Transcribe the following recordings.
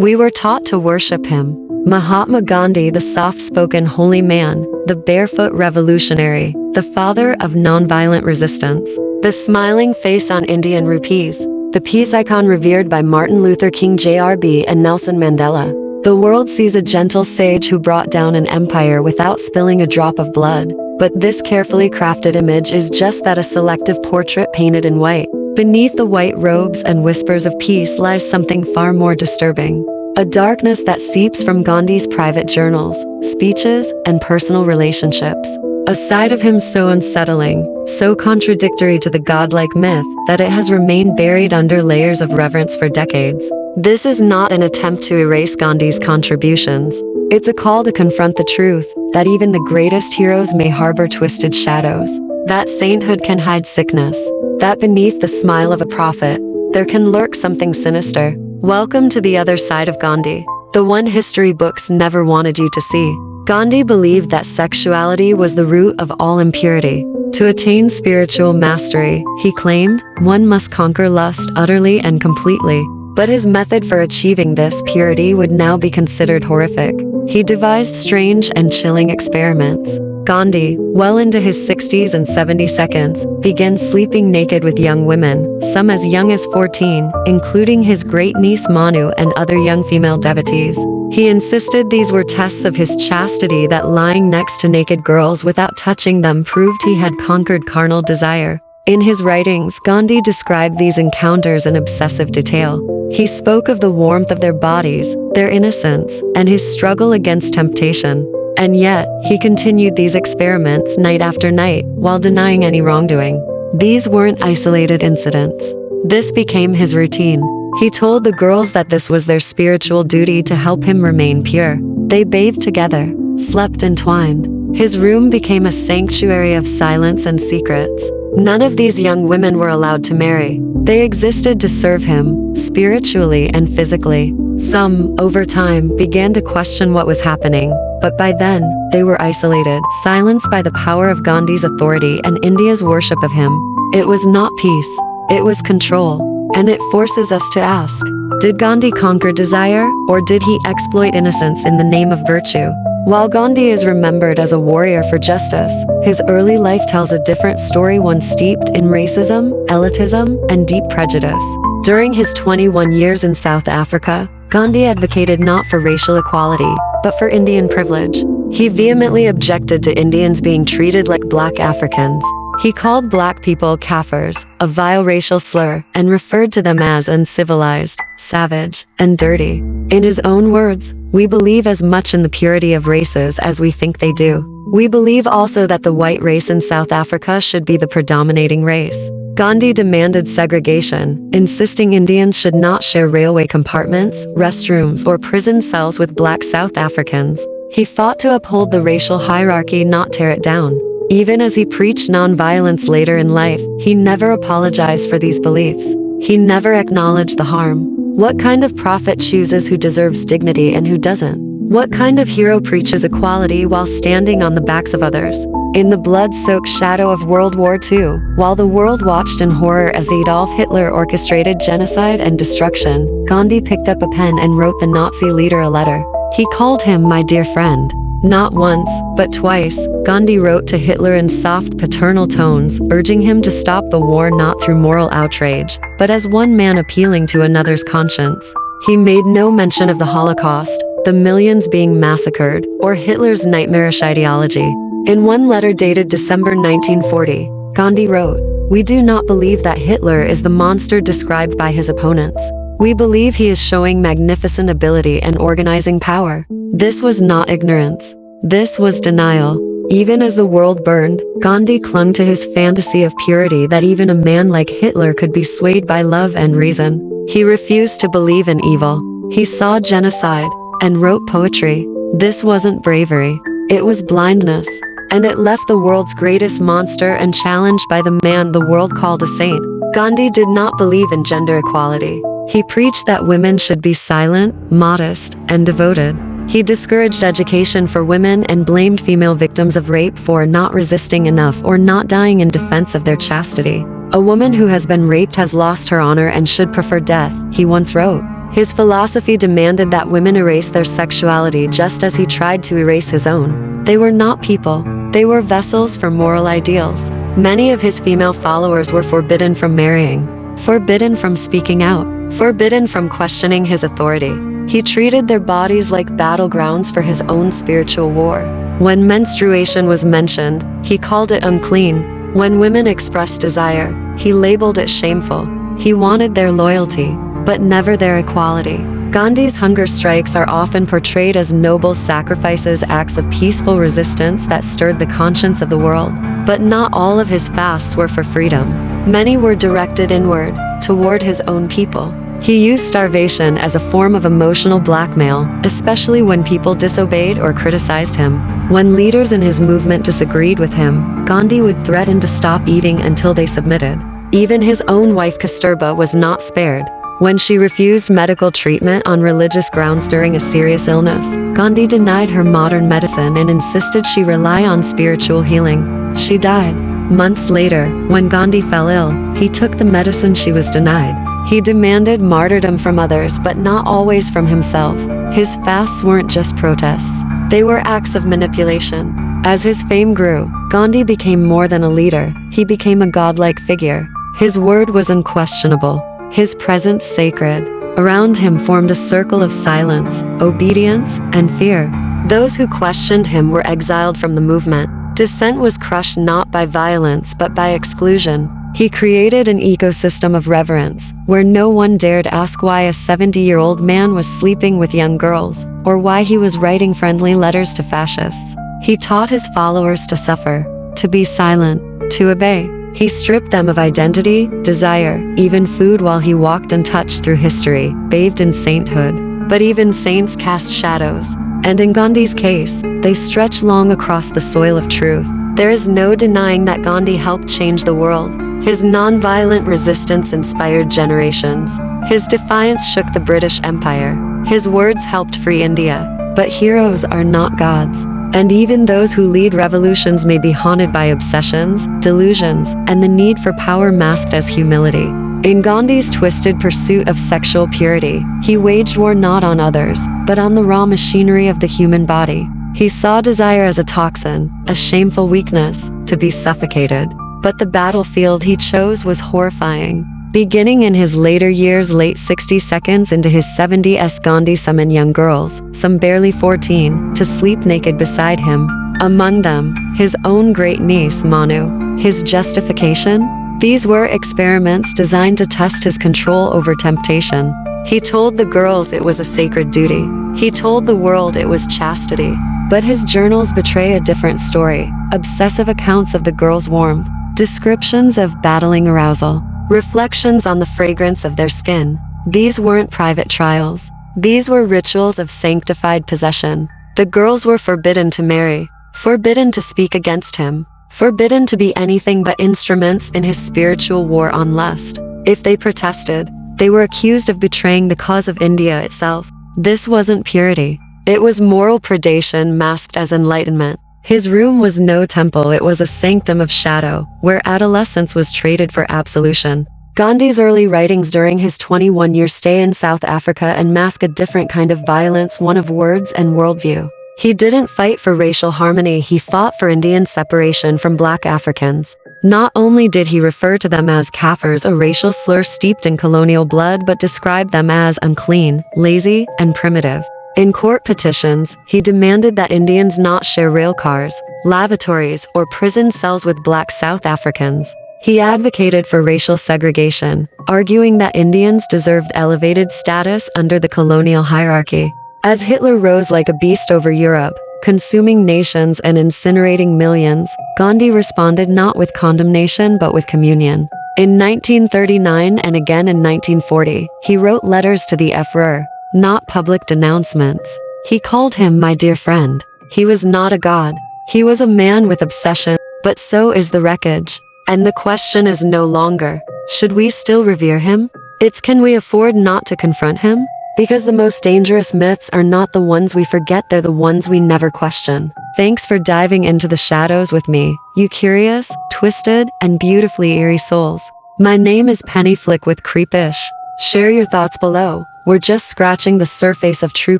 We were taught to worship him. Mahatma Gandhi, the soft-spoken holy man, the barefoot revolutionary, the father of nonviolent resistance, the smiling face on Indian rupees, the peace icon revered by Martin Luther King Jr. and Nelson Mandela. The world sees a gentle sage who brought down an empire without spilling a drop of blood. But this carefully crafted image is just that, a selective portrait painted in white. Beneath the white robes and whispers of peace lies something far more disturbing. A darkness that seeps from Gandhi's private journals, speeches, and personal relationships. A side of him so unsettling, so contradictory to the godlike myth, that it has remained buried under layers of reverence for decades. This is not an attempt to erase Gandhi's contributions. It's a call to confront the truth, that even the greatest heroes may harbor twisted shadows, that sainthood can hide sickness, that beneath the smile of a prophet, there can lurk something sinister. Welcome to the other side of Gandhi, the one history books never wanted you to see. Gandhi believed that sexuality was the root of all impurity. To attain spiritual mastery, he claimed, one must conquer lust utterly and completely. But his method for achieving this purity would now be considered horrific. He devised strange and chilling experiments. Gandhi, well into his 60s and 72nd, began sleeping naked with young women, some as young as 14, including his great-niece Manu and other young female devotees. He insisted these were tests of his chastity, that lying next to naked girls without touching them proved he had conquered carnal desire. In his writings, Gandhi described these encounters in obsessive detail. He spoke of the warmth of their bodies, their innocence, and his struggle against temptation. And yet, he continued these experiments night after night, while denying any wrongdoing. These weren't isolated incidents. This became his routine. He told the girls that this was their spiritual duty to help him remain pure. They bathed together, slept entwined. His room became a sanctuary of silence and secrets. None of these young women were allowed to marry. They existed to serve him, spiritually and physically. Some, over time, began to question what was happening, but by then, they were isolated, silenced by the power of Gandhi's authority and India's worship of him. It was not peace, it was control. And it forces us to ask, did Gandhi conquer desire, or did he exploit innocence in the name of virtue? While Gandhi is remembered as a warrior for justice, his early life tells a different story, one steeped in racism, elitism, and deep prejudice. During his 21 years in South Africa, Gandhi advocated not for racial equality, but for Indian privilege. He vehemently objected to Indians being treated like black Africans. He called black people Kafirs, a vile racial slur, and referred to them as uncivilized, savage, and dirty. In his own words, "We believe as much in the purity of races as we think they do. We believe also that the white race in South Africa should be the predominating race." Gandhi demanded segregation, insisting Indians should not share railway compartments, restrooms, or prison cells with black South Africans. He fought to uphold the racial hierarchy, not tear it down. Even as he preached nonviolence later in life, he never apologized for these beliefs. He never acknowledged the harm. What kind of prophet chooses who deserves dignity and who doesn't? What kind of hero preaches equality while standing on the backs of others? In the blood-soaked shadow of World War II, while the world watched in horror as Adolf Hitler orchestrated genocide and destruction, Gandhi picked up a pen and wrote the Nazi leader a letter. He called him "my dear friend." Not once, but twice, Gandhi wrote to Hitler in soft paternal tones, urging him to stop the war not through moral outrage, but as one man appealing to another's conscience. He made no mention of the Holocaust, the millions being massacred, or Hitler's nightmarish ideology. In one letter dated December 1940, Gandhi wrote, "We do not believe that Hitler is the monster described by his opponents. We believe he is showing magnificent ability and organizing power." This was not ignorance. This was denial. Even as the world burned, Gandhi clung to his fantasy of purity, that even a man like Hitler could be swayed by love and reason. He refused to believe in evil. He saw genocide and wrote poetry. This wasn't bravery. It was blindness. And it left the world's greatest monster unchallenged by the man the world called a saint. Gandhi did not believe in gender equality. He preached that women should be silent, modest, and devoted. He discouraged education for women and blamed female victims of rape for not resisting enough or not dying in defense of their chastity. "A woman who has been raped has lost her honor and should prefer death," he once wrote. His philosophy demanded that women erase their sexuality just as he tried to erase his own. They were not people. They were vessels for moral ideals. Many of his female followers were forbidden from marrying, forbidden from speaking out, forbidden from questioning his authority. He treated their bodies like battlegrounds for his own spiritual war. When menstruation was mentioned, he called it unclean. When women expressed desire, he labeled it shameful. He wanted their loyalty, but never their equality. Gandhi's hunger strikes are often portrayed as noble sacrifices, acts of peaceful resistance that stirred the conscience of the world. But not all of his fasts were for freedom. Many were directed inward, toward his own people. He used starvation as a form of emotional blackmail, especially when people disobeyed or criticized him. When leaders in his movement disagreed with him, Gandhi would threaten to stop eating until they submitted. Even his own wife Kasturba was not spared. When she refused medical treatment on religious grounds during a serious illness, Gandhi denied her modern medicine and insisted she rely on spiritual healing. She died. Months later, when Gandhi fell ill, he took the medicine she was denied. He demanded martyrdom from others, but not always from himself. His fasts weren't just protests. They were acts of manipulation. As his fame grew, Gandhi became more than a leader. He became a godlike figure. His word was unquestionable. His presence sacred. Around him formed a circle of silence, obedience, and fear. Those who questioned him were exiled from the movement. Dissent was crushed not by violence but by exclusion. He created an ecosystem of reverence, where no one dared ask why a 70-year-old man was sleeping with young girls, or why he was writing friendly letters to fascists. He taught his followers to suffer, to be silent, to obey. He stripped them of identity, desire, even food while he walked untouched through history, bathed in sainthood. But even saints cast shadows. And in Gandhi's case, they stretch long across the soil of truth. There is no denying that Gandhi helped change the world. His non-violent resistance inspired generations. His defiance shook the British Empire. His words helped free India. But heroes are not gods. And even those who lead revolutions may be haunted by obsessions, delusions, and the need for power masked as humility. In Gandhi's twisted pursuit of sexual purity, he waged war not on others, but on the raw machinery of the human body. He saw desire as a toxin, a shameful weakness, to be suffocated. But the battlefield he chose was horrifying. Beginning in his later years, late 60 seconds into his 70s, Gandhi summoned young girls, some barely 14, to sleep naked beside him. Among them, his own great niece, Manu. His justification? These were experiments designed to test his control over temptation. He told the girls it was a sacred duty. He told the world it was chastity. But his journals betray a different story. Obsessive accounts of the girls' warmth, descriptions of battling arousal, reflections on the fragrance of their skin. These weren't private trials. These were rituals of sanctified possession. The girls were forbidden to marry, forbidden to speak against him, forbidden to be anything but instruments in his spiritual war on lust. If they protested, they were accused of betraying the cause of India itself. This wasn't purity. It was moral predation masked as enlightenment. His room was no temple, it was a sanctum of shadow, where adolescence was traded for absolution. Gandhi's early writings during his 21-year stay in South Africa unmask a different kind of violence, one of words and worldview. He didn't fight for racial harmony, he fought for Indian separation from black Africans. Not only did he refer to them as Kafirs, a racial slur steeped in colonial blood, but described them as unclean, lazy, and primitive. In court petitions, he demanded that Indians not share rail cars, lavatories, or prison cells with black South Africans. He advocated for racial segregation, arguing that Indians deserved elevated status under the colonial hierarchy. As Hitler rose like a beast over Europe, consuming nations and incinerating millions, Gandhi responded not with condemnation but with communion. In 1939 and again in 1940, he wrote letters to the Emperor, not public denouncements. He called him my dear friend. He was not a god. He was a man with obsession, but so is the wreckage. And the question is no longer, should we still revere him? It's, can we afford not to confront him? Because the most dangerous myths are not the ones we forget, they're the ones we never question. Thanks for diving into the shadows with me, you curious, twisted, and beautifully eerie souls. My name is Penny Flick with Kreep-ish. Share your thoughts below. We're just scratching the surface of true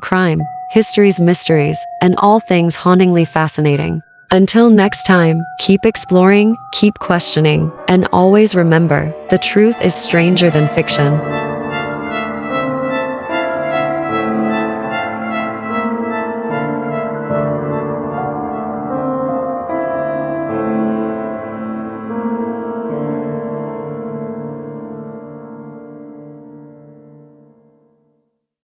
crime, history's mysteries, and all things hauntingly fascinating. Until next time, keep exploring, keep questioning, and always remember, the truth is stranger than fiction.